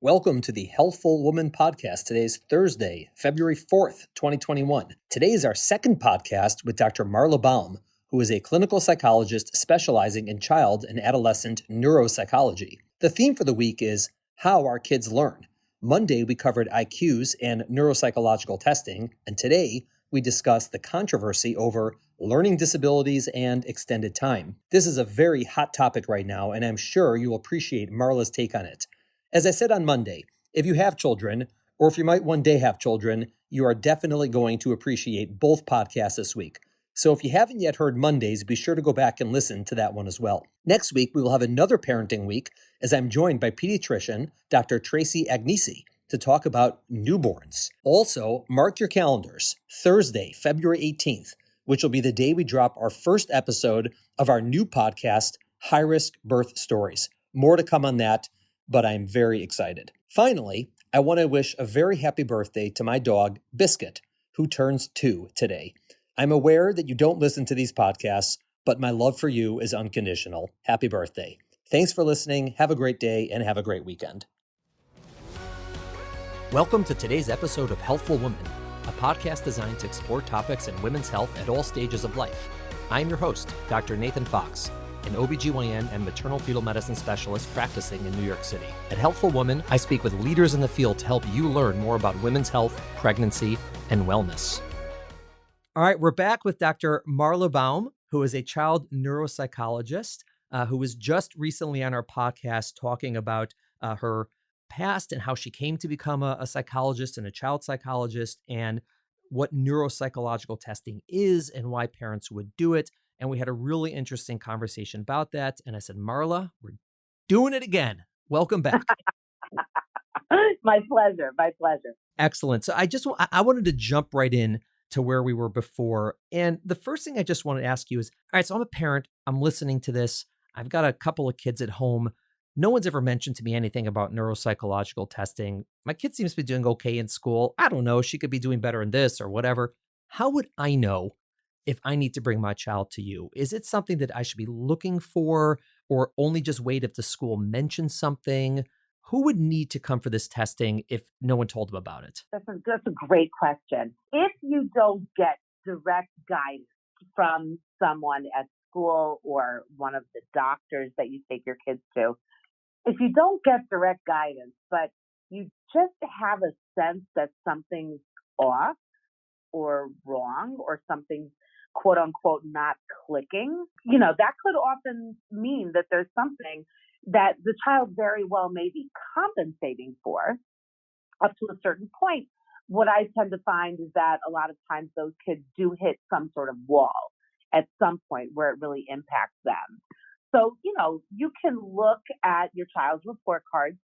Welcome to the Healthful Woman podcast. Today is Thursday, February 4th, 2021. Today is our second podcast with Dr. Marla Baum, who is a clinical psychologist specializing in child and adolescent neuropsychology. The theme for the week is How Our Kids Learn. Monday, we covered IQs and neuropsychological testing, and today, we discussed the controversy over learning disabilities and extended time. This is a very hot topic right now, and I'm sure you will appreciate Marla's take on it. As I said on Monday, if you have children, or if you might one day have children, you are definitely going to appreciate both podcasts this week. So if you haven't yet heard Mondays, be sure to go back and listen to that one as well. Next week, we will have another parenting week as I'm joined by pediatrician Dr. Tracy Agnesi to talk about newborns. Also, mark your calendars, Thursday, February 18th, which will be the day we drop our first episode of our new podcast, High Risk Birth Stories. More to come on that, but I'm very excited. Finally, I want to wish a very happy birthday to my dog, Biscuit, who turns 2 today. I'm aware that you don't listen to these podcasts, but my love for you is unconditional. Happy birthday. Thanks for listening. Have a great day and have a great weekend. Welcome to today's episode of Healthful Woman, a podcast designed to explore topics in women's health at all stages of life. I'm your host, Dr. Nathan Fox, an OBGYN and maternal fetal medicine specialist practicing in New York City. At Healthful Woman, I speak with leaders in the field to help you learn more about women's health, pregnancy, and wellness. All right, we're back with Dr. Marla Baum, who is a child neuropsychologist, who was just recently on our podcast talking about her past and how she came to become a psychologist and a child psychologist and what neuropsychological testing is and why parents would do it. And we had a really interesting conversation about that. And I said, Marla, we're doing it again. Welcome back. My pleasure. My pleasure. Excellent. So I wanted to jump right in to where we were before. And the first thing I just wanted to ask you is, all right, so I'm a parent. I'm listening to this. I've got a couple of kids at home. No one's ever mentioned to me anything about neuropsychological testing. My kid seems to be doing okay in school. I don't know. She could be doing better in this or whatever. How would I know if I need to bring my child to you? Is it something that I should be looking for or only just wait if the school mentions something? Who would need to come for this testing if no one told them about it? That's a great question. If you don't get direct guidance from someone at school or one of the doctors that you take your kids to, if you don't get direct guidance, but you just have a sense that something's off or wrong or something's quote unquote not clicking, that could often mean that there's something that the child very well may be compensating for up to a certain point. What I tend to find is that a lot of times those kids do hit some sort of wall at some point where it really impacts them. So, you can look at your child's report cards.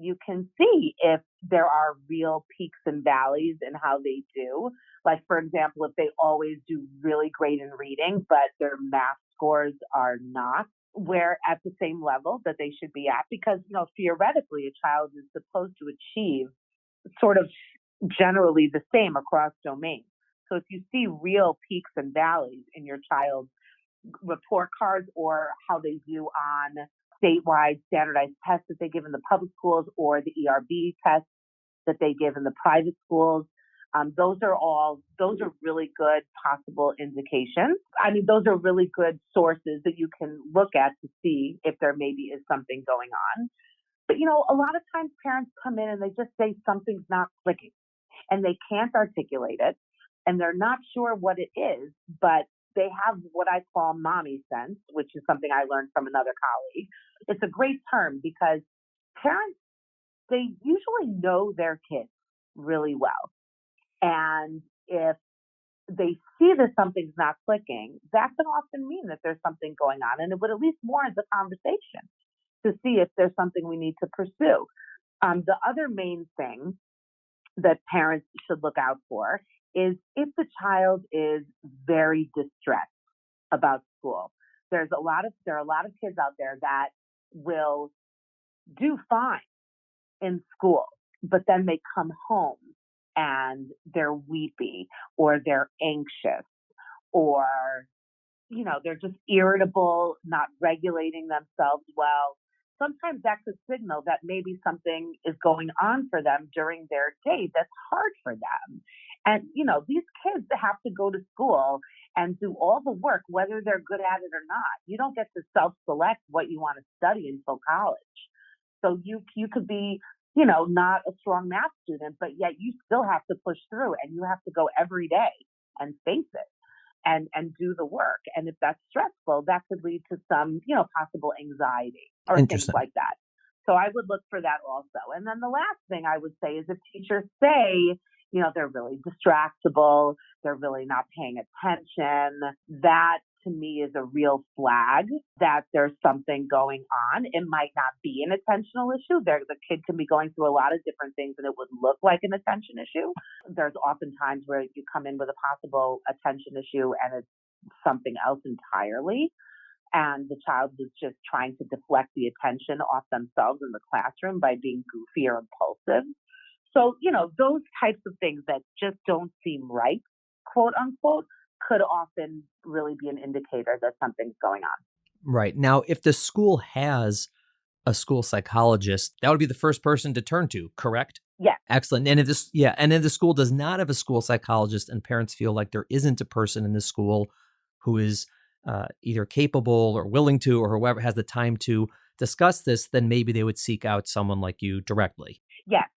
You can see if there are real peaks and valleys in how they do. Like, for example, if they always do really great in reading, but their math scores are not where at the same level that they should be at, because, theoretically, a child is supposed to achieve sort of generally the same across domains. So if you see real peaks and valleys in your child's report cards or how they do on statewide standardized tests that they give in the public schools or the ERB tests that they give in the private schools, those are really good possible indications. I mean, those are really good sources that you can look at to see if there maybe is something going on. But, a lot of times parents come in and they just say something's not clicking and they can't articulate it and they're not sure what it is, but they have what I call mommy sense, which is something I learned from another colleague. It's a great term because parents, they usually know their kids really well. And if they see that something's not clicking, that can often mean that there's something going on. And it would at least warrant the conversation to see if there's something we need to pursue. The other main thing that parents should look out for is if the child is very distressed about school. There are a lot of kids out there that will do fine in school, but then they come home and they're weepy or they're anxious or, they're just irritable, not regulating themselves well. sometimes that could signal that maybe something is going on for them during their day that's hard for them. And, these kids have to go to school and do all the work, whether they're good at it or not. You don't get to self-select what you want to study until college. So you could be, not a strong math student, but yet you still have to push through and you have to go every day and face it and do the work. And if that's stressful, that could lead to some, possible anxiety or things like that. So I would look for that also. And then the last thing I would say is if teachers say, they're really distractible, they're really not paying attention, that to me is a real flag that there's something going on. It might not be an attentional issue. The kid can be going through a lot of different things and it would look like an attention issue. There's often times where you come in with a possible attention issue and it's something else entirely. And the child was just trying to deflect the attention off themselves in the classroom by being goofy or impulsive. So, those types of things that just don't seem right, quote unquote, could often really be an indicator that something's going on. Right. Now, if the school has a school psychologist, that would be the first person to turn to, correct? Yeah. Excellent. And if the school does not have a school psychologist and parents feel like there isn't a person in the school who is either capable or willing to, or whoever has the time to discuss this, then maybe they would seek out someone like you directly. Yes.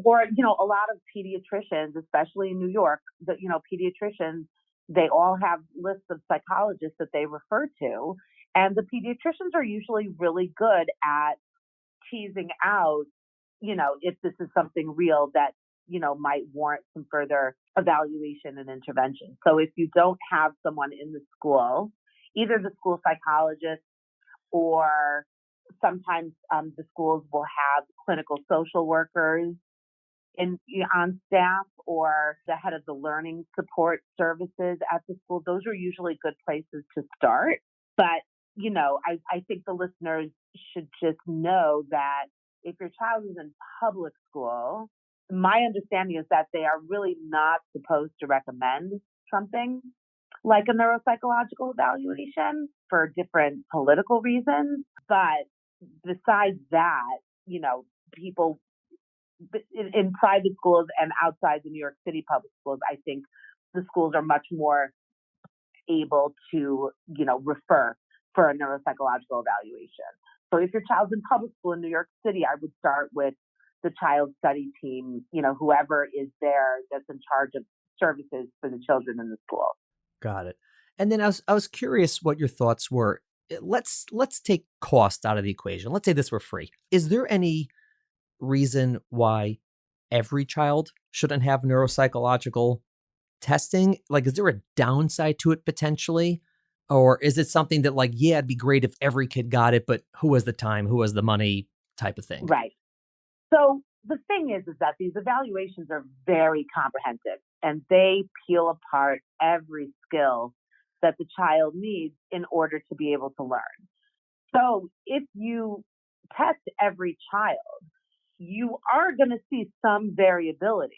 Or, a lot of pediatricians, especially in New York, pediatricians, they all have lists of psychologists that they refer to. And the pediatricians are usually really good at teasing out, if this is something real that, might warrant some further evaluation and intervention. So if you don't have someone in the school, either the school psychologist or sometimes the schools will have clinical social workers on staff or the head of the learning support services at the school. Those are usually good places to start. But, I think the listeners should just know that if your child is in public school, my understanding is that they are really not supposed to recommend something like a neuropsychological evaluation for different political reasons. But besides that, people in private schools and outside the New York City public schools, I think the schools are much more able to, refer for a neuropsychological evaluation. So if your child's in public school in New York City, I would start with the child study team, whoever is there that's in charge of services for the children in the school. Got it. And then I was curious what your thoughts were. Let's take cost out of the equation. Let's say this were free. Is there any reason why every child shouldn't have neuropsychological testing? Like, is there a downside to it potentially? Or is it something that it'd be great if every kid got it, but who has the time, who has the money type of thing? Right. So the thing is that these evaluations are very comprehensive and they peel apart every skill that the child needs in order to be able to learn. So if you test every child, you are going to see some variability.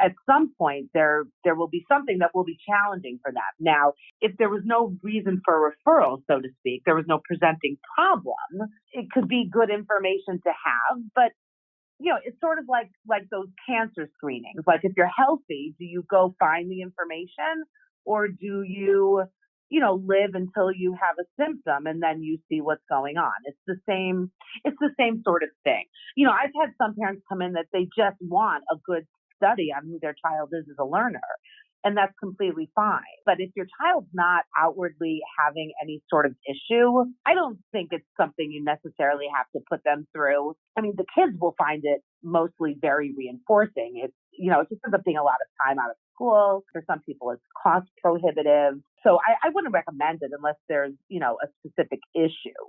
At some point, there will be something that will be challenging for that. Now, if there was no reason for referral, so to speak, there was no presenting problem, it could be good information to have, but it's sort of like those cancer screenings. Like if you're healthy, do you go find the information or do you, live until you have a symptom and then you see what's going on? It's the same sort of thing. I've had some parents come in that they just want a good study on who their child is as a learner. And that's completely fine. But if your child's not outwardly having any sort of issue, I don't think it's something you necessarily have to put them through. I mean, the kids will find it mostly very reinforcing. It just ends up being a lot of time out of school. For some people, it's cost prohibitive. So I wouldn't recommend it unless there's, a specific issue.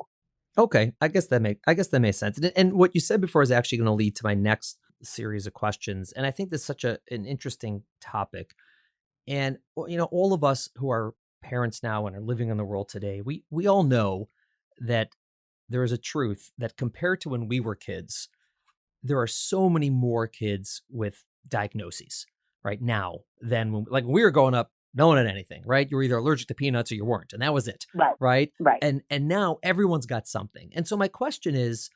Okay. I guess that makes sense. And what you said before is actually going to lead to my next series of questions. And I think this is such an interesting topic. And, all of us who are parents now and are living in the world today, we all know that there is a truth that compared to when we were kids, there are so many more kids with diagnoses right now than when we were growing up. No one had anything, right? You were either allergic to peanuts or you weren't, and that was it, Right. right? Right. And now everyone's got something. And so my question is,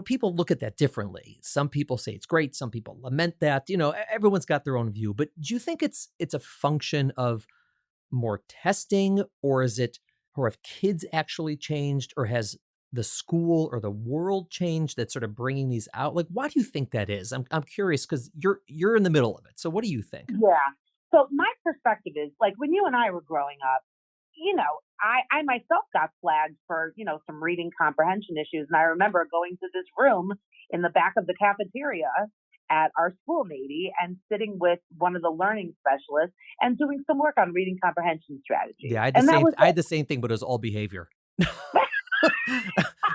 people look at that differently. Some people say it's great. Some people lament that. Everyone's got their own view. But do you think it's a function of more testing, or have kids actually changed, or has the school or the world changed that's sort of bringing these out? Like, why do you think that is? I'm curious because you're in the middle of it. So what do you think? Yeah. So my perspective is like when you and I were growing up, I myself got flagged for, some reading comprehension issues. And I remember going to this room in the back of the cafeteria at our school, maybe, and sitting with one of the learning specialists and doing some work on reading comprehension strategies. Yeah, I had the same thing, but it was all behavior.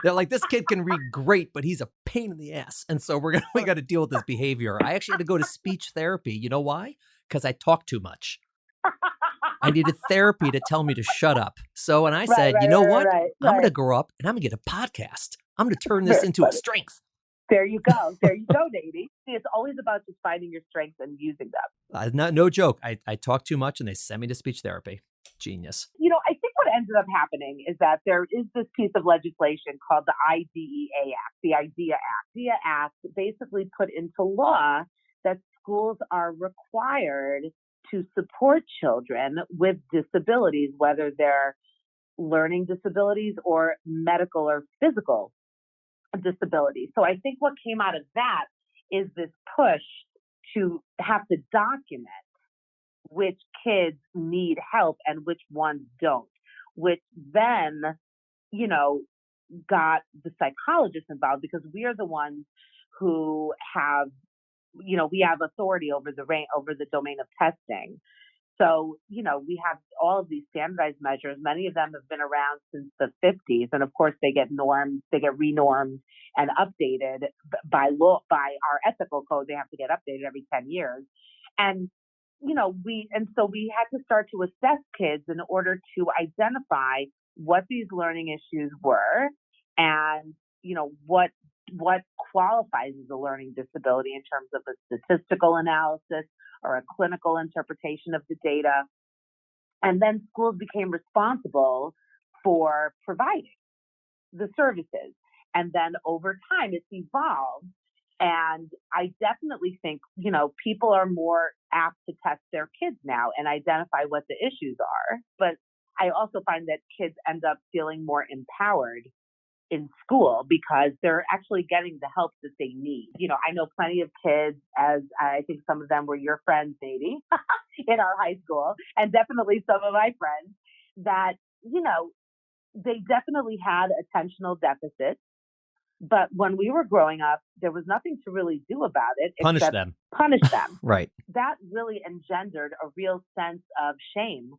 They're like, this kid can read great, but he's a pain in the ass. And so we got to deal with his behavior. I actually had to go to speech therapy. You know why? Because I talk too much. I needed therapy to tell me to shut up. So, and I said, I'm going to grow up and I'm going to get a podcast. I'm going to turn this into a strength. There you go. There you go, Davey. See, it's always about just finding your strengths and using them. No joke. I talk too much and they sent me to speech therapy. Genius. I think what ended up happening is that there is this piece of legislation called the IDEA Act, the IDEA Act. The IDEA Act basically put into law that schools are required to support children with disabilities, whether they're learning disabilities or medical or physical disabilities. So I think what came out of that is this push to have to document which kids need help and which ones don't, which then, got the psychologists involved because we are the ones who have, we have authority over the domain of testing. So, we have all of these standardized measures. Many of them have been around since the 50s. And of course, they get renormed and updated by law, by our ethical code. They have to get updated every 10 years. And, so we had to start to assess kids in order to identify what these learning issues were and, what qualifies as a learning disability in terms of a statistical analysis or a clinical interpretation of the data. And then schools became responsible for providing the services. And then over time, it's evolved. And I definitely think, people are more apt to test their kids now and identify what the issues are. But I also find that kids end up feeling more empowered in school because they're actually getting the help that they need. I know plenty of kids, as I think some of them were your friends, maybe, in our high school, and definitely some of my friends that, they definitely had attentional deficits. But when we were growing up, there was nothing to really do about it. Punish them. Right. That really engendered a real sense of shame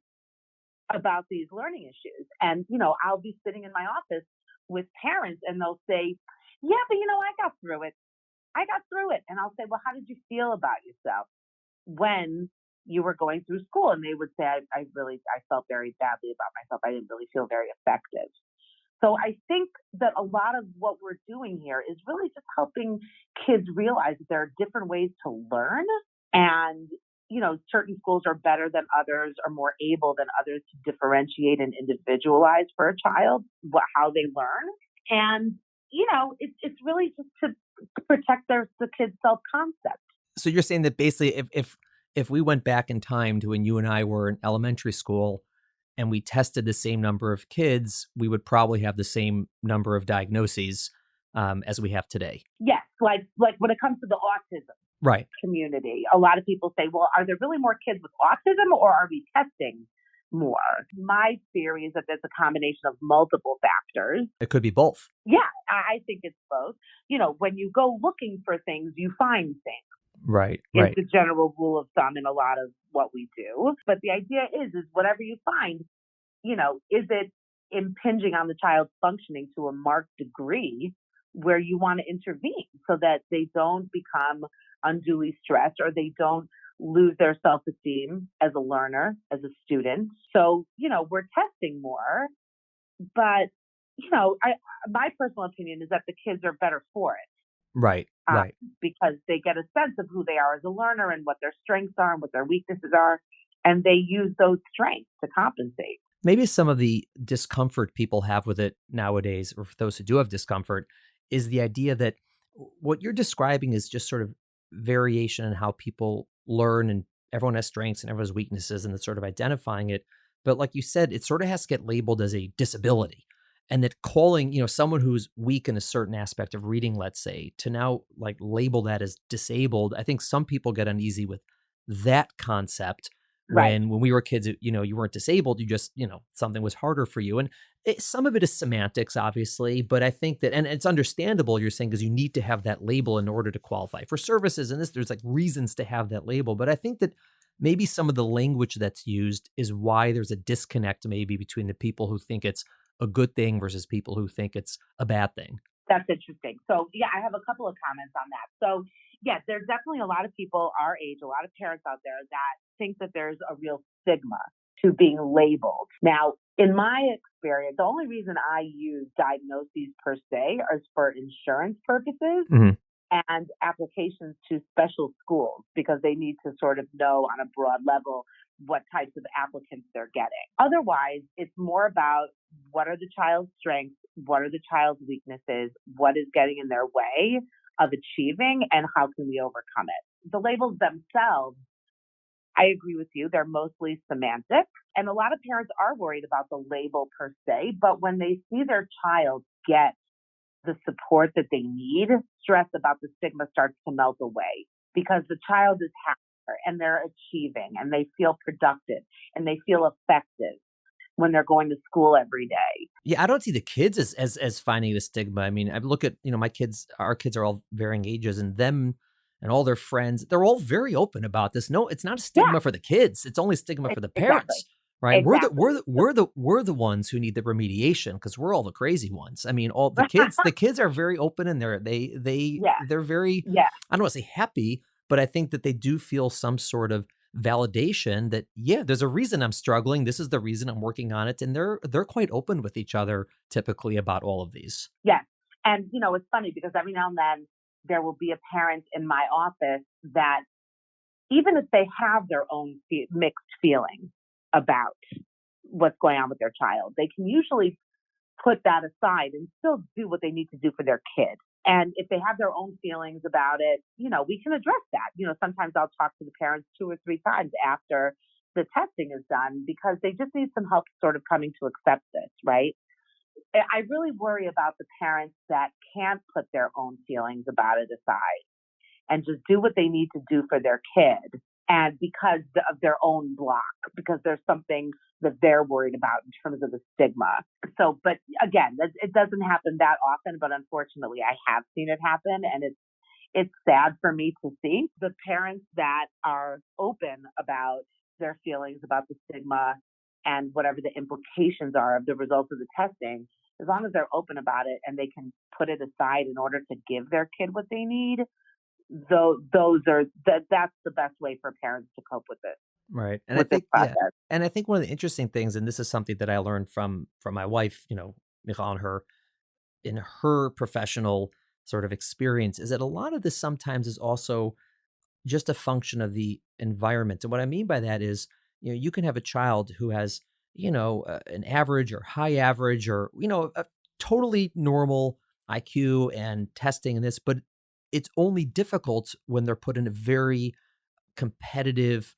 about these learning issues. And, I'll be sitting in my office with parents and they'll say, yeah, but I got through it. And I'll say, well, how did you feel about yourself when you were going through school? And they would say, I felt very badly about myself. I didn't really feel very effective. So I think that a lot of what we're doing here is really just helping kids realize that there are different ways to learn. And, certain schools are better than others, are more able than others to differentiate and individualize for a child how they learn. And, it's really just to protect the kids' self-concept. So you're saying that basically if we went back in time to when you and I were in elementary school and we tested the same number of kids, we would probably have the same number of diagnoses as we have today. Yes, like when it comes to the autism community, a lot of people say, well, are there really more kids with autism or are we testing more? My theory is that there's a combination of multiple factors. It could be both. Yeah, I think it's both. When you go looking for things, you find things. Right. It's the general rule of thumb in a lot of what we do. But the idea is whatever you find, is it impinging on the child's functioning to a marked degree where you want to intervene so that they don't become unduly stressed or they don't lose their self-esteem as a learner, as a student. So, we're testing more, but, my personal opinion is that the kids are better for it. Right. Because they get a sense of who they are as a learner and what their strengths are and what their weaknesses are. and they use those strengths to compensate. Maybe some of the discomfort people have with it nowadays, or for those who do have discomfort, is the idea that what you're describing is just sort of variation in how people learn, and everyone has strengths and everyone has weaknesses, and it's sort of identifying it. But like you said, it sort of has to get labeled as a disability. And that calling, someone who's weak in a certain aspect of reading, let's say, to now like label that as disabled, I think some people get uneasy with that concept Right. when we were kids, you weren't disabled, you just, something was harder for you. And some of it is semantics, obviously, but I think that, and it's understandable you're saying, because you need to have that label in order to qualify for services. And there's like reasons to have that label. But I think that maybe some of the language that's used is why there's a disconnect maybe between the people who think it's a good thing versus people who think it's a bad thing. That's interesting. So yeah, I have a couple of comments on that. So yes, there's definitely a lot of people our age, a lot of parents out there that think that there's a real stigma to being labeled. Now, in my experience, the only reason I use diagnoses per se is for insurance purposes and applications to special schools, because they need to sort of know on a broad level what types of applicants they're getting. Otherwise, it's more about what are the child's strengths, what are the child's weaknesses, what is getting in their way of achieving, and how can we overcome it. The labels themselves, I agree with you, they're mostly semantic. And a lot of parents are worried about the label per se, but when they see their child get the support that they need, stress about the stigma starts to melt away, because the child is happier and they're achieving and they feel productive and they feel effective when they're going to school every day. Yeah, I don't see the kids as finding the stigma. I mean, I look at, my kids, our kids are all varying ages, and them and all their friends, they're all very open about this. No, it's not a stigma for the kids. It's only stigma for the parents. Exactly. Right. Exactly. We're the ones who need the remediation, because we're all the crazy ones. I mean, all the kids are very open, and they're very, Yeah. I don't want to say happy, but I think that they do feel some sort of validation that, yeah, there's a reason I'm struggling. This is the reason I'm working on it. And they're quite open with each other typically about all of these. Yes. And, it's funny because every now and then there will be a parent in my office that, even if they have their own mixed feelings about what's going on with their child, they can usually put that aside and still do what they need to do for their kid. And if they have their own feelings about it, we can address that. Sometimes I'll talk to the parents 2 or 3 times after the testing is done, because they just need some help sort of coming to accept this, right? I really worry about the parents that can't put their own feelings about it aside and just do what they need to do for their kid. And because of their own block, because there's something that they're worried about in terms of the stigma. So, but again, it doesn't happen that often, but unfortunately I have seen it happen, and it's sad for me to see. The parents that are open about their feelings about the stigma and whatever the implications are of the results of the testing, as long as they're open about it and they can put it aside in order to give their kid what they need, that's the best way for parents to cope with it. Right. And with I think, this process. yeah. And I think one of the interesting things, and this is something that I learned from my wife, Michal, and her, in her professional sort of experience, is that a lot of this sometimes is also just a function of the environment. And what I mean by that is, you can have a child who has, an average or high average, or, a totally normal IQ and testing and this, but it's only difficult when they're put in a very competitive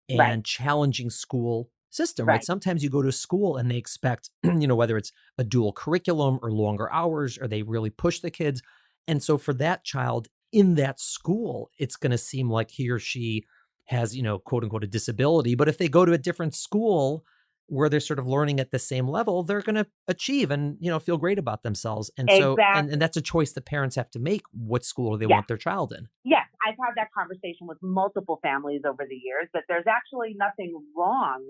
and challenging school system, right? Sometimes you go to school and they expect, whether it's a dual curriculum or longer hours, or they really push the kids. And so for that child in that school, it's going to seem like he or she has, quote unquote, a disability. But if they go to a different school where they're sort of learning at the same level, they're going to achieve and, feel great about themselves. And so, and that's a choice that parents have to make. What school do they want their child in? Yes, I've had that conversation with multiple families over the years, that there's actually nothing wrong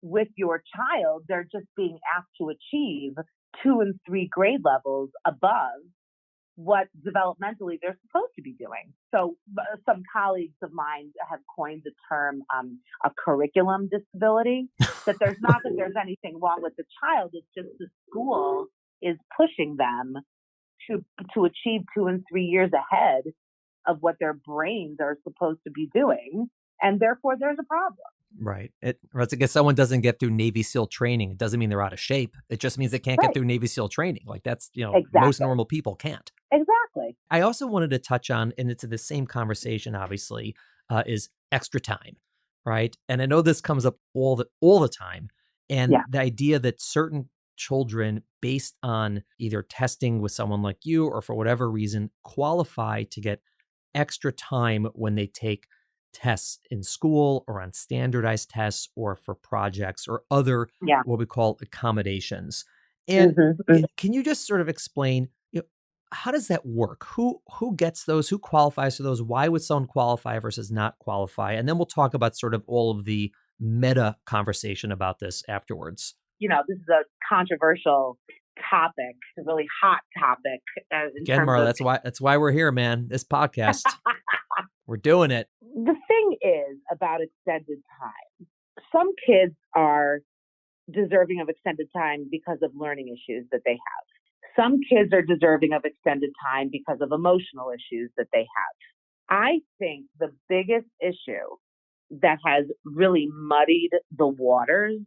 with your child. They're just being asked to achieve 2 and 3 grade levels above what developmentally they're supposed to be doing. So some colleagues of mine have coined the term a curriculum disability, that there's not that there's anything wrong with the child, it's just the school is pushing them to achieve 2 and 3 years ahead of what their brains are supposed to be doing, and therefore there's a problem. Right. It's like if someone doesn't get through Navy SEAL training, it doesn't mean they're out of shape. It just means they can't get Right. through Navy SEAL training. Like that's, most Exactly. normal people can't. Exactly. I also wanted to touch on, and it's in the same conversation, obviously, is extra time, right? And I know this comes up all the time, and Yeah. the idea that certain children, based on either testing with someone like you or for whatever reason, qualify to get extra time when they take tests in school or on standardized tests or for projects or other Yeah. what we call accommodations. And Hmm. can you just sort of explain, how does that work? Who gets those? Who qualifies for those? Why would someone qualify versus not qualify? And then we'll talk about sort of all of the meta conversation about this afterwards. This is a controversial topic, a really hot topic in Again, terms Marla, of. that's why we're here, man. This podcast, we're doing it. The thing is about extended time. Some kids are deserving of extended time because of learning issues that they have. Some kids are deserving of extended time because of emotional issues that they have. I think the biggest issue that has really muddied the waters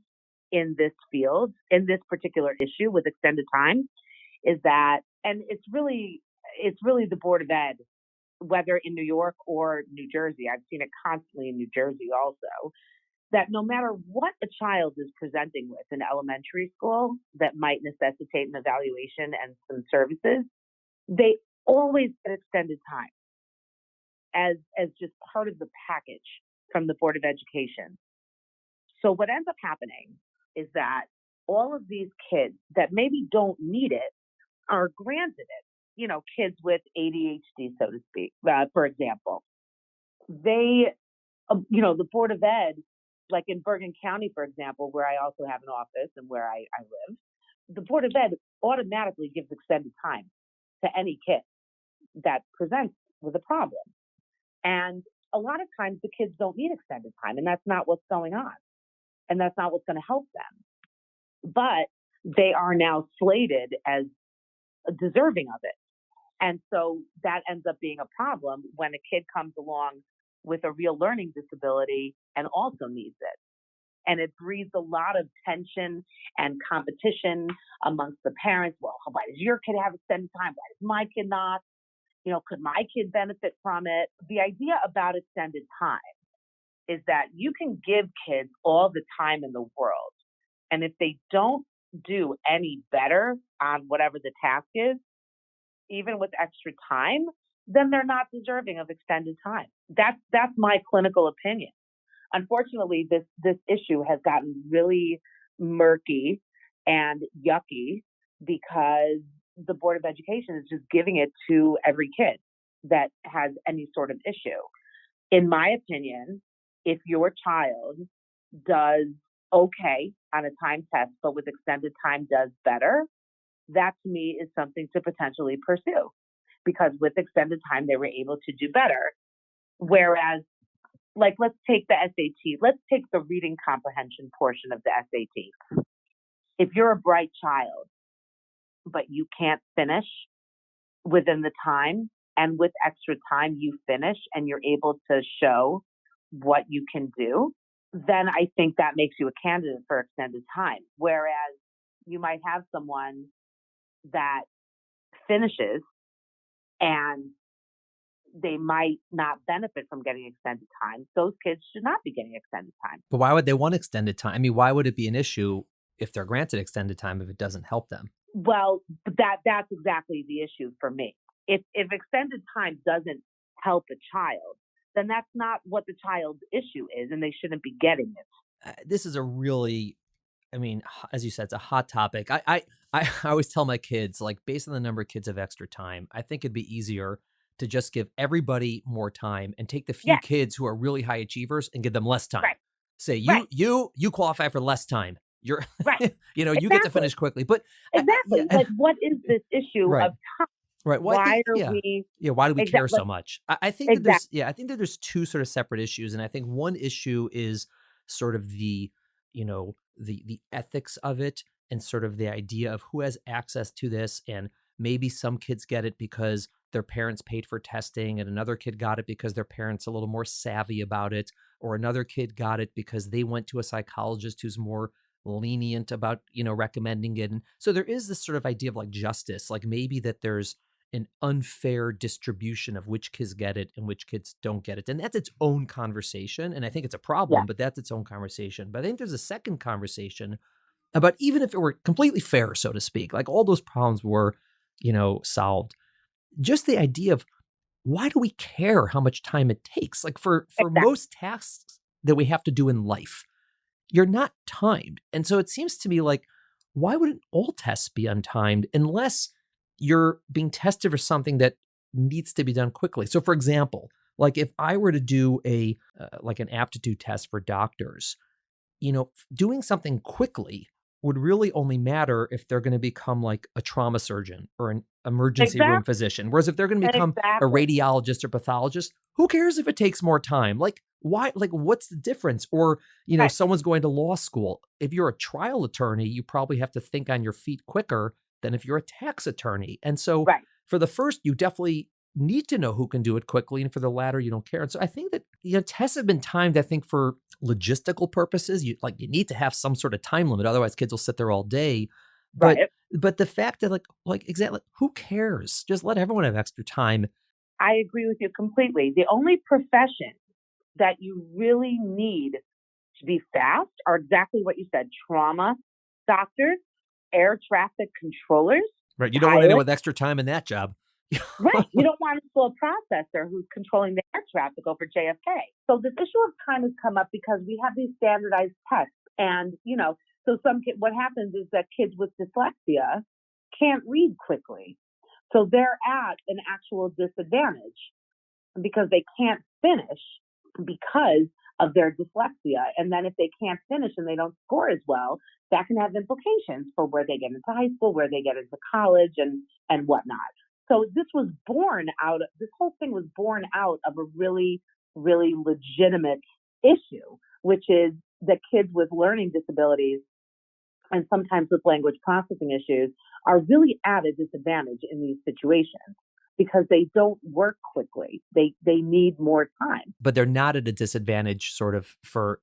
in this field, in this particular issue with extended time, is that, and it's really the Board of Ed, whether in New York or New Jersey. I've seen it constantly in New Jersey also, that no matter what a child is presenting with in elementary school that might necessitate an evaluation and some services, they always get extended time as just part of the package from the Board of Education. So what ends up happening is that all of these kids that maybe don't need it are granted it. Kids with ADHD, so to speak, for example, they, the Board of Ed, like in Bergen County, for example, where I also have an office and where I live, the Board of Ed automatically gives extended time to any kid that presents with a problem. And a lot of times the kids don't need extended time, and that's not what's going on. And that's not what's going to help them. But they are now slated as deserving of it. And so that ends up being a problem when a kid comes along with a real learning disability and also needs it. And it breeds a lot of tension and competition amongst the parents. Well, why does your kid have extended time? Why does my kid not? Could my kid benefit from it? The idea about extended time is that you can give kids all the time in the world. And if they don't do any better on whatever the task is, even with extra time, then they're not deserving of extended time. That's my clinical opinion. Unfortunately, this issue has gotten really murky and yucky because the Board of Education is just giving it to every kid that has any sort of issue. In my opinion, if your child does okay on a time test, but with extended time does better, that to me is something to potentially pursue, because with extended time, they were able to do better. Whereas, like, let's take the SAT, let's take the reading comprehension portion of the SAT. If you're a bright child, but you can't finish within the time, and with extra time you finish and you're able to show what you can do, then I think that makes you a candidate for extended time. Whereas you might have someone that finishes and they might not benefit from getting extended time. Those kids should not be getting extended time. But why would they want extended time? I mean, why would it be an issue if they're granted extended time if it doesn't help them? Well, that's exactly the issue for me. If extended time doesn't help a child, then that's not what the child's issue is, and they shouldn't be getting it. This is a really, I mean, as you said, it's a hot topic. I always tell my kids, like, based on the number of kids have extra time, I think it'd be easier to just give everybody more time and take the few Yes. kids who are really high achievers and give them less time. Right. Say, Right. you qualify for less time. You're Right. you Exactly. get to finish quickly. But exactly. Like, what is this issue right. of time? Right. Well, Why I think, are we? why do we care so Like, much? I think that exactly. I think that there's two sort of separate issues. And I think one issue is sort of the, the ethics of it and sort of the idea of who has access to this. And maybe some kids get it because their parents paid for testing, and another kid got it because their parents are a little more savvy about it, or another kid got it because they went to a psychologist who's more lenient about, recommending it. And so there is this sort of idea of like justice, like maybe that there's an unfair distribution of which kids get it and which kids don't get it. And that's its own conversation. And I think it's a problem, but that's its own conversation. But I think there's a second conversation about even if it were completely fair, so to speak, like all those problems were, solved. Just the idea of why do we care how much time it takes? Like for most tasks that we have to do in life, you're not timed. And so it seems to me like, why wouldn't all tests be untimed unless you're being tested for something that needs to be done quickly? So for example, like if I were to do like an aptitude test for doctors, doing something quickly would really only matter if they're going to become like a trauma surgeon or an emergency room physician. Whereas if they're going to become a radiologist or pathologist, who cares if it takes more time? Like why, like what's the difference? Or, someone's going to law school. If you're a trial attorney, you probably have to think on your feet quicker than if you're a tax attorney. And so for the first, you definitely need to know who can do it quickly. And for the latter, you don't care. And so I think that, tests have been timed, I think, for logistical purposes. You need to have some sort of time limit. Otherwise kids will sit there all day. But the fact that like exactly, who cares? Just let everyone have extra time. I agree with you completely. The only profession that you really need to be fast are exactly what you said: trauma doctors, air traffic controllers. Right. You don't want anyone with extra time in that job. Right. You don't want a full processor who's controlling the air traffic over JFK. So this issue of time has come up because we have these standardized tests. And, so what happens is that kids with dyslexia can't read quickly. So they're at an actual disadvantage because they can't finish because of their dyslexia. And then if they can't finish and they don't score as well, that can have implications for where they get into high school, where they get into college and whatnot. So this whole thing was born out of a really, really legitimate issue, which is that kids with learning disabilities and sometimes with language processing issues are really at a disadvantage in these situations because they don't work quickly. They need more time. But they're not at a disadvantage sort of for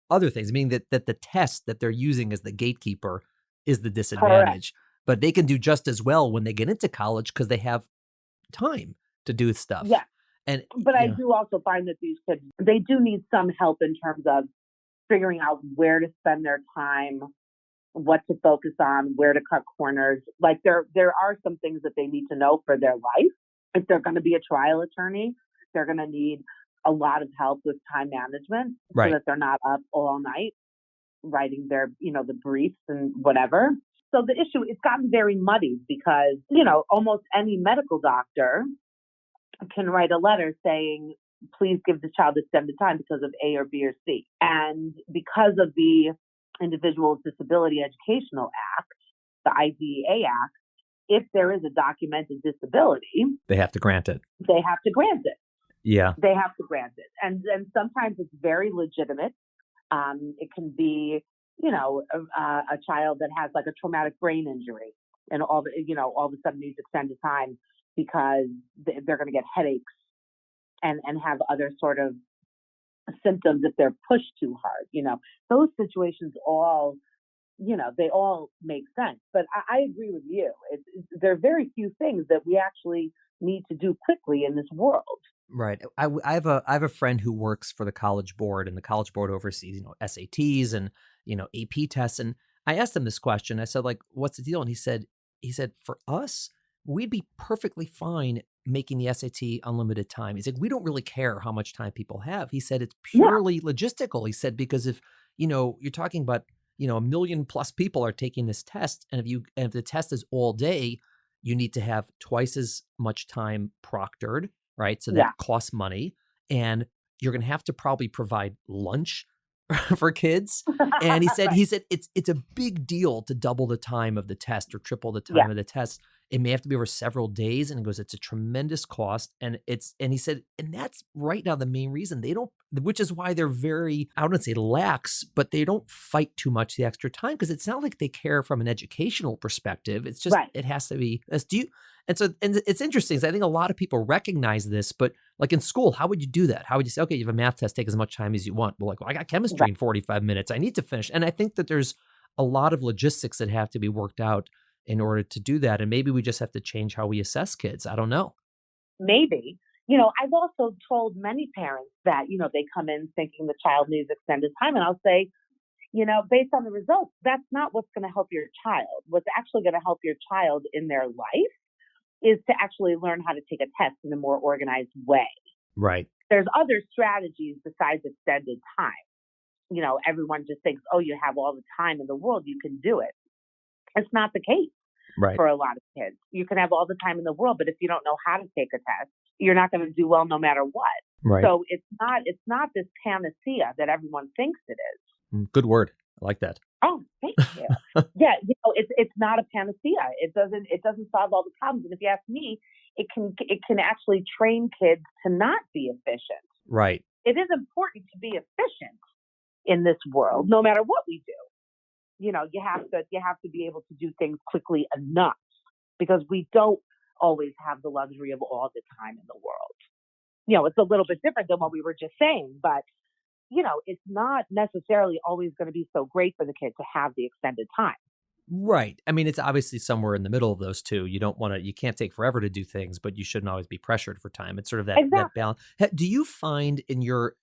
other things, meaning that the test that they're using as the gatekeeper is the disadvantage. Correct. But they can do just as well when they get into college because they have time to do stuff. Yeah. But I do also find that these kids, they do need some help in terms of figuring out where to spend their time, what to focus on, where to cut corners. Like there are some things that they need to know for their life. If they're going to be a trial attorney, they're going to need a lot of help with time management so that they're not up all night writing their, the briefs and whatever. So the issue, it's gotten very muddied because, almost any medical doctor can write a letter saying, please give the child extended time because of A or B or C. And because of the Individual with Disability Educational Act, the IDEA Act, if there is a documented disability, they have to grant it. They have to grant it. Yeah. They have to grant it. And sometimes it's very legitimate. It can be, a child that has like a traumatic brain injury and all of a sudden needs extended time because they're going to get headaches and have other sort of symptoms if they're pushed too hard. Those situations all, they all make sense. But I agree with you. There are very few things that we actually need to do quickly in this world. Right. I have a friend who works for the College Board, and the College Board oversees, SATs and, AP tests. And I asked him this question. I said, like, what's the deal? And he said, for us, we'd be perfectly fine making the SAT unlimited time. He's like, we don't really care how much time people have. He said, it's purely logistical. He said, because if, you're talking about, 1 million plus people are taking this test. And if the test is all day, you need to have twice as much time proctored, right? So that costs money. And you're going to have to probably provide lunch for kids. And he said, it's a big deal to double the time of the test or triple the time of the test. It may have to be over several days. And he goes, it's a tremendous cost. And he said, and that's right now the main reason which is why they're very, I wouldn't say lax, but they don't fight too much the extra time because it's not like they care from an educational perspective. It's just, it has to be, And it's interesting, 'cause I think a lot of people recognize this, but like in school, how would you do that? How would you say, okay, you have a math test, take as much time as you want? Well, like, well, I got chemistry Right. in 45 minutes. I need to finish. And I think that there's a lot of logistics that have to be worked out in order to do that. And maybe we just have to change how we assess kids. I don't know. Maybe. I've also told many parents that, they come in thinking the child needs extended time. And I'll say, based on the results, that's not what's going to help your child. What's actually going to help your child in their life is to actually learn how to take a test in a more organized way. Right. There's other strategies besides extended time. Everyone just thinks, oh, you have all the time in the world, you can do it. It's not the case Right. for a lot of kids. You can have all the time in the world, but if you don't know how to take a test, you're not going to do well no matter what. Right. So it's not this panacea that everyone thinks it is. Good word. I like that. Oh, thank you. Yeah, it's not a panacea. It doesn't solve all the problems. And if you ask me, it can actually train kids to not be efficient. Right. It is important to be efficient in this world, no matter what we do. You have to be able to do things quickly enough, because we don't always have the luxury of all the time in the world. It's a little bit different than what we were just saying, but it's not necessarily always going to be so great for the kid to have the extended time. Right. I mean, it's obviously somewhere in the middle of those two. You can't take forever to do things, but you shouldn't always be pressured for time. It's sort of that Exactly. balance. Do you find in your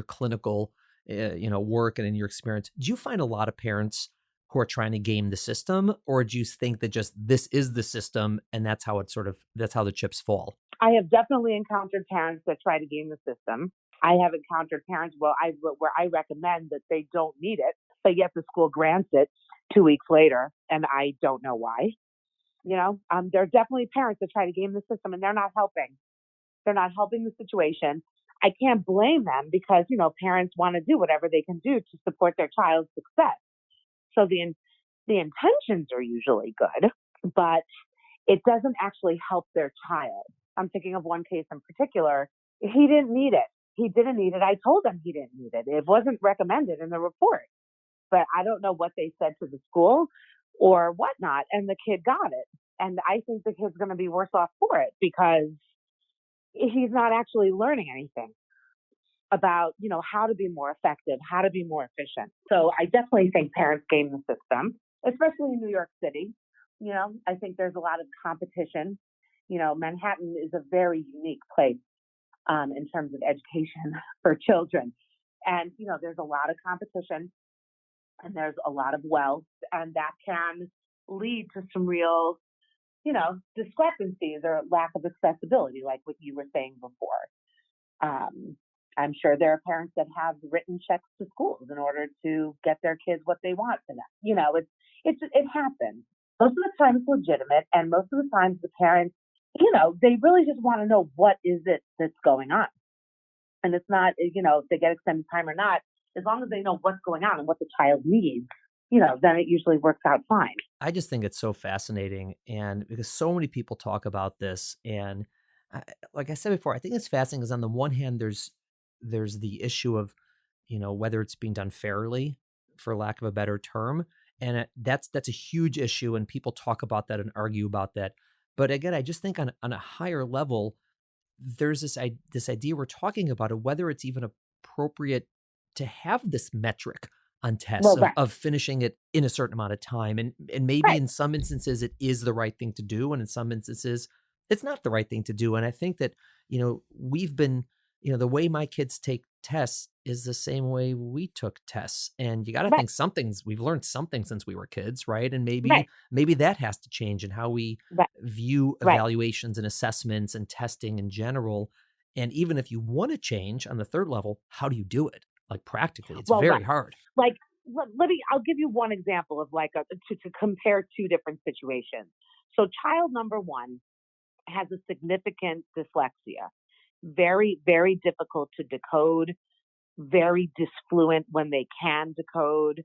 clinical, work and in your experience, do you find a lot of parents who are trying to game the system, or do you think that just this is the system and that's how the chips fall? I have definitely encountered parents that try to game the system. I have encountered parents where I recommend that they don't need it, but yet the school grants it 2 weeks later, and I don't know why. There are definitely parents that try to game the system, and they're not helping. They're not helping the situation. I can't blame them because, parents want to do whatever they can do to support their child's success. So the intentions are usually good, but it doesn't actually help their child. I'm thinking of one case in particular. He didn't need it. He didn't need it. I told him he didn't need it. It wasn't recommended in the report, but I don't know what they said to the school or whatnot. And the kid got it. And I think the kid's going to be worse off for it because he's not actually learning anything about, how to be more effective, how to be more efficient. So I definitely think parents game the system, especially in New York City. I think there's a lot of competition. Manhattan is a very unique place in terms of education for children. And, there's a lot of competition and there's a lot of wealth, and that can lead to some real, discrepancies or lack of accessibility, like what you were saying before. I'm sure there are parents that have written checks to schools in order to get their kids what they want for them. It happens. Most of the time it's legitimate, and most of the times the parents, they really just want to know what is it that's going on. And it's not, if they get extended time or not, as long as they know what's going on and what the child needs, then it usually works out fine. I just think it's so fascinating, and because so many people talk about this, and like I said before, I think it's fascinating because on the one hand, there's the issue of, whether it's being done fairly, for lack of a better term, and that's a huge issue, and people talk about that and argue about that. But again, I just think on a higher level, there's this idea we're talking about of whether it's even appropriate to have this metric on tests Well, right, of finishing it in a certain amount of time. And maybe right. in some instances it is the right thing to do. And in some instances it's not the right thing to do. And I think that, we've been, the way my kids take tests is the same way we took tests. And you got to Right, think we've learned something since we were kids, right? And right, maybe that has to change in how we right, view right. evaluations and assessments and testing in general. And even if you want to change on the third level, how do you do it? Like practically, it's Well, very right. hard. Like, I'll give you one example of to compare two different situations. So child number one has a significant dyslexia, very, very difficult to decode, very disfluent when they can decode.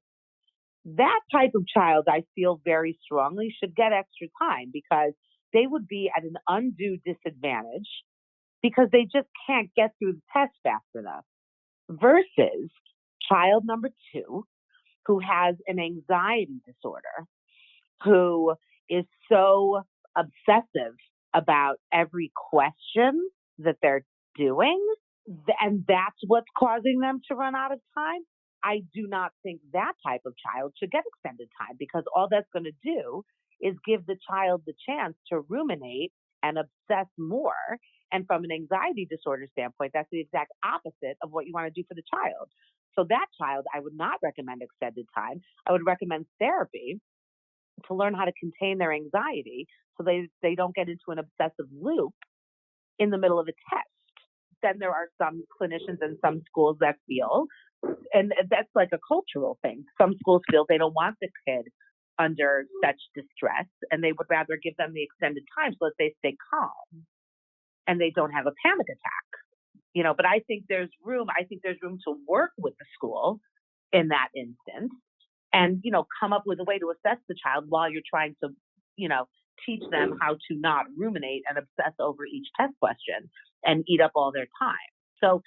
That type of child, I feel very strongly, should get extra time because they would be at an undue disadvantage because they just can't get through the test fast enough. Versus child number two, who has an anxiety disorder, who is so obsessive about every question that they're doing, and that's what's causing them to run out of time, I do not think that type of child should get extended time, because all that's going to do is give the child the chance to ruminate and obsess more. And from an anxiety disorder standpoint, that's the exact opposite of what you want to do for the child. So that child, I would not recommend extended time. I would recommend therapy to learn how to contain their anxiety so they don't get into an obsessive loop in the middle of a test. Then there are some clinicians and some schools that feel, and that's like a cultural thing, some schools feel they don't want the kid under such distress, and they would rather give them the extended time so that they stay calm and they don't have a panic attack. But I think there's room to work with the school in that instance, and come up with a way to assess the child while you're trying to teach them how to not ruminate and obsess over each test question and eat up all their time. So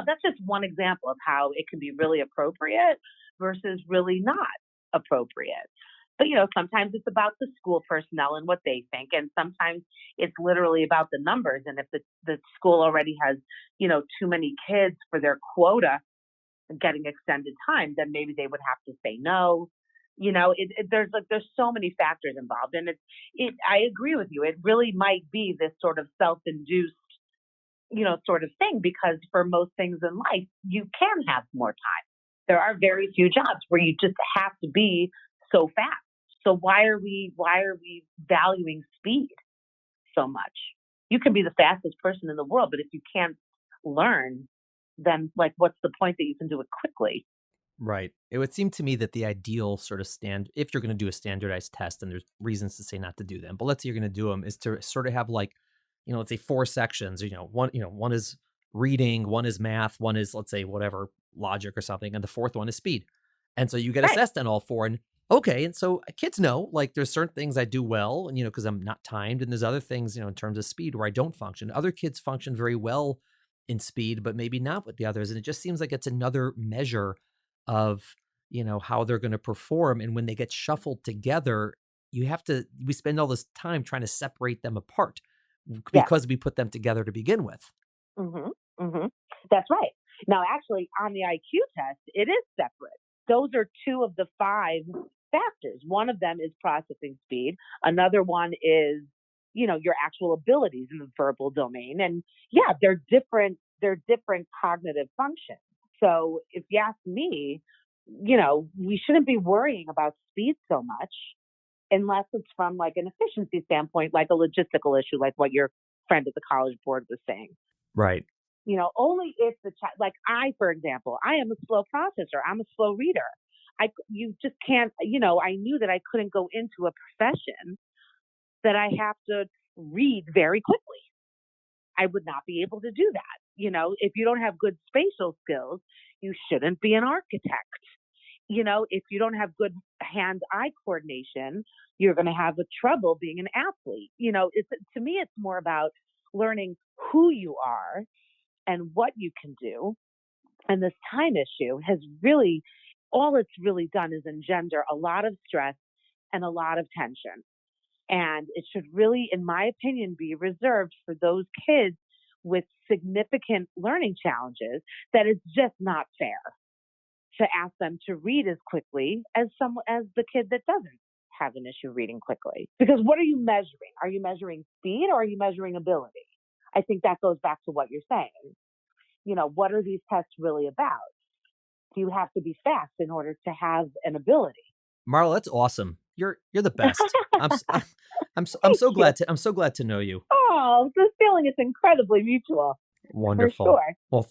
that's just one example of how it can be really appropriate versus really not appropriate. But sometimes it's about the school personnel and what they think, and sometimes it's literally about the numbers. And if the school already has too many kids for their quota getting extended time, then maybe they would have to say no. There's so many factors involved, and I agree with you. It really might be this sort of self-induced, sort of thing, because for most things in life, you can have more time. There are very few jobs where you just have to be so fast. So why are we valuing speed so much? You can be the fastest person in the world, but if you can't learn, then what's the point that you can do it quickly? Right. It would seem to me that the ideal sort of if you're going to do a standardized test, and there's reasons to say not to do them, but let's say you're going to do them, is to sort of have let's say 4 sections, one is reading, one is math, one is, let's say, whatever, logic or something, and the fourth one is speed. And so you get assessed on all 4, and okay. And so kids know, there's certain things I do well, and, because I'm not timed, and there's other things, in terms of speed where I don't function. Other kids function very well in speed, but maybe not with the others. And it just seems like it's another measure of, how they're going to perform. And when they get shuffled together, we spend all this time trying to separate them apart because we put them together to begin with. Mm-hmm. Mm-hmm. That's right. Now, actually, on the IQ test, it is separate. Those are 2 of the 5 factors. One of them is processing speed. Another one is, your actual abilities in the verbal domain. And they're different cognitive functions. So if you ask me, we shouldn't be worrying about speed so much unless it's from an efficiency standpoint, like a logistical issue, like what your friend at the College Board was saying. Right. Only if the child, I, for example, I am a slow processor. I'm a slow reader. You just can't, I knew that I couldn't go into a profession that I have to read very quickly. I would not be able to do that. If you don't have good spatial skills, you shouldn't be an architect. If you don't have good hand-eye coordination, you're going to have trouble being an athlete. To me, it's more about learning who you are and what you can do. And this time issue has really, all it's really done is engender a lot of stress and a lot of tension. And it should really, in my opinion, be reserved for those kids with significant learning challenges, that it's just not fair to ask them to read as quickly as the kid that doesn't have an issue reading quickly. Because what are you measuring? Are you measuring speed or are you measuring ability? I think that goes back to what you're saying. What are these tests really about? Do you have to be fast in order to have an ability? Marla, that's awesome. You're the best. I'm so glad to know you. Oh, this feeling is incredibly mutual. Wonderful. For sure. Well,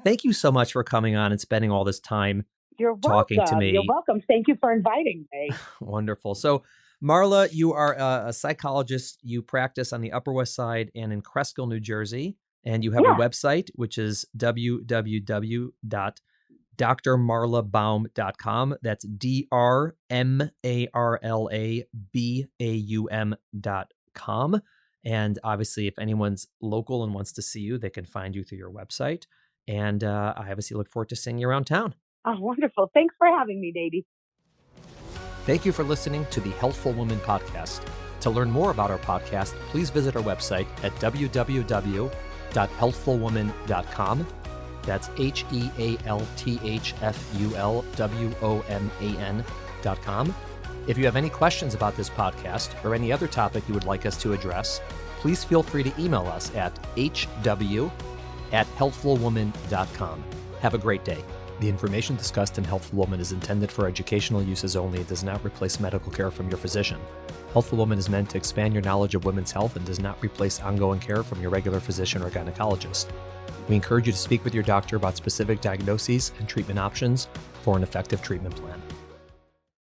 thank you so much for coming on and spending all this time talking to me. You're welcome. Thank you for inviting me. Wonderful. So, Marla, you are a psychologist. You practice on the Upper West Side and in Cresskill, New Jersey. And you have a website, which is www.drmarlabaum.com. That's DRMARLABAUM.com. And obviously, if anyone's local and wants to see you, they can find you through your website. And I obviously look forward to seeing you around town. Oh, wonderful. Thanks for having me, Nady. Thank you for listening to the Healthful Woman podcast. To learn more about our podcast, please visit our website at www.healthfulwoman.com. That's HEALTHFULWOMAN.com. If you have any questions about this podcast or any other topic you would like us to address, please feel free to email us at hw@healthfulwoman.com. Have a great day. The information discussed in Healthful Woman is intended for educational uses only and does not replace medical care from your physician. Healthful Woman is meant to expand your knowledge of women's health and does not replace ongoing care from your regular physician or gynecologist. We encourage you to speak with your doctor about specific diagnoses and treatment options for an effective treatment plan.